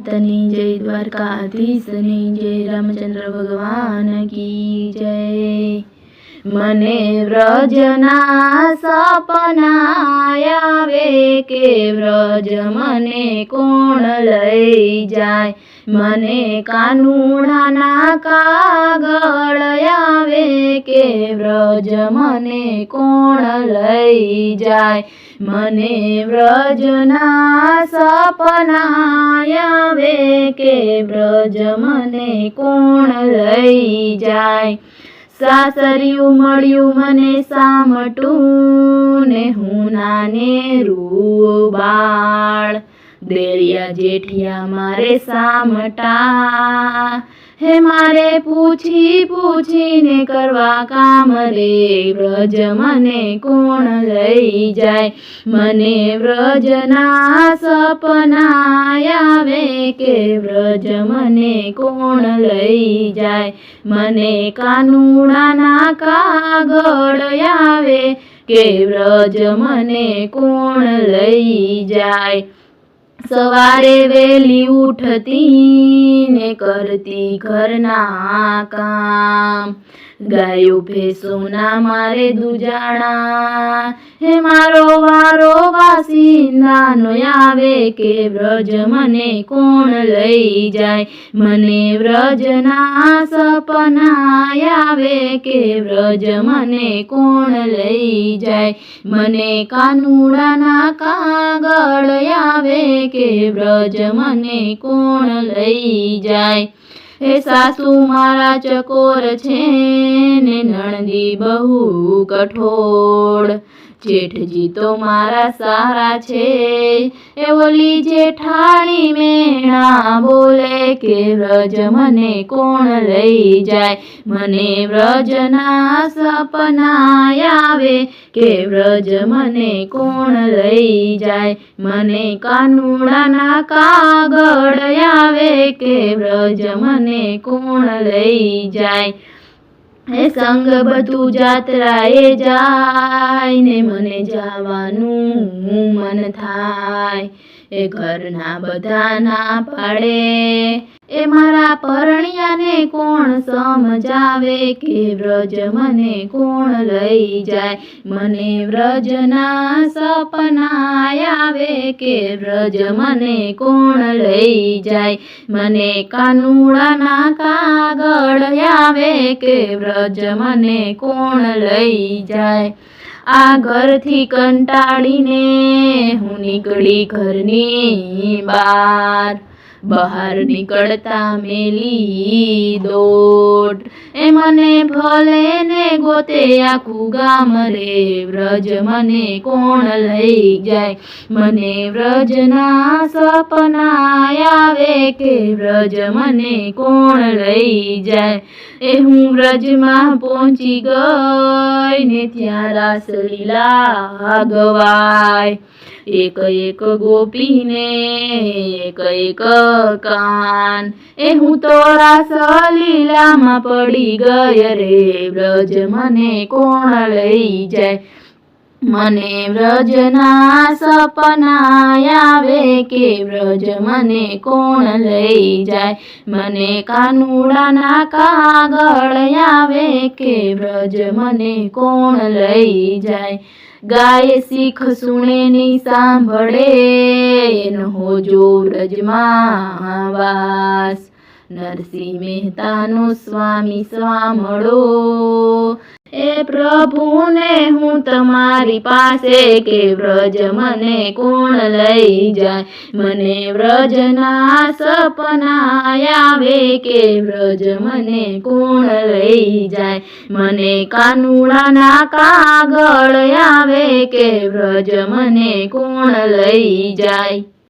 તની જય દ્વારકાધીશની જય રામચંદ્ર ભગવાન કી જય। મને વ્રજના સપના આવે કે વ્રજ મને કોણ લઈ જાય। મને કાનુડાના કાગળ આવે કે વ્રજ મને કોણ લઈ જાય। મને વ્રજના સપના આવે કે વ્રજ મને કોણ લઈ જાય। સાસરિયું મળ્યું મને સામટું ને હું નાનેરું બાળ। દેળિયા જેઠિયા મારે સામટા હે મારે પૂછી પૂછીને કરવા કામ રે વ્રજ મને કોણ લઈ જાય। મને વ્રજના સપના આવે કે વ્રજ મને કોણ લઈ જાય। મને કાનુડાના કાગળ આવે કે વ્રજ મને કોણ લઈ જાય। સવારે વેલી ઉઠતી ને કરતી ઘરના કામ। ગાયો ભેંસોના મારે દુજાણા હે મારો વારો વાસિંદાનો આવે કે વ્રજ મને કોણ લઈ જાય। મને વ્રજના સપના આવે કે વ્રજ મને કોણ લઈ જાય। મને કાનુડાના કાગળ આવે કે વ્રજ મને કોણ લઈ જાય। હે સાસુ મારા ચકોર છે ને નણંદી બહુ કઠોળ। જેઠજી તો મારા સારા છે એ ઓલી જેઠાણી મેણા બોલે કે વ્રજ મને કોણ લઈ જાય। મને વ્રજના સપના આવે કે વ્રજ મને કોણ લઈ જાય। મને કાનુડાના કાગળ આવે કે વ્રજ મને કોણ લઈ જાય। હે સંગ બધું જાત્રાએ જાય ને મને જવાનું મન થાય। એ ઘરના બધા ના પાડે એ મારા પરણિયાને કોણ સમજાવે કે વ્રજ મને કોણ લઈ જાય। મને વ્રજના સપના આવે કે વ્રજ મને કોણ લઈ જાય। મને કાનુડાના કાગળ આવે કે વ્રજ મને કોણ લઈ જાય। આ ઘરથી કંટાળીને હું નીકળી ઘરની બહાર। બહાર નીકળતા મેલી દોડ એ મને ભલે ને ગોતે આખું ગામ રે વ્રજ મને કોણ લઈ જાય। મને વ્રજના સપના આવે કે વ્રજ મને કોણ લઈ જાય। એ હું વ્રજમાં પહોંચી ગઈ ને ત્યાં રાસલીલા ગવાય। એક એક ગોપીને એક એક કાન એ હું તો રાસલીલામાં પડી ગઈ રે વ્રજ મને કોણ લઈ જાય। મને વ્રજના સપના આવે કે વ્રજ મને કોણ લઈ જાય। મને કાનુડાના કાગળ આવે કે વ્રજ મને કોણ લઈ જાય। ગાય શીખ સુણે ની સાંભળે એનો હોજો વ્રજમાં વાસ। નરસિંહ મહેતાનો સ્વામી સાંભળો એ પ્રભુને હું તમારી પાસે કે વ્રજ મને કોણ લઈ જાય। મને વ્રજના સપના આવે કે વ્રજ મને કોણ લઈ જાય। મને કાનુડાના કાગળ આવે કે વ્રજ મને કોણ લઈ જાય।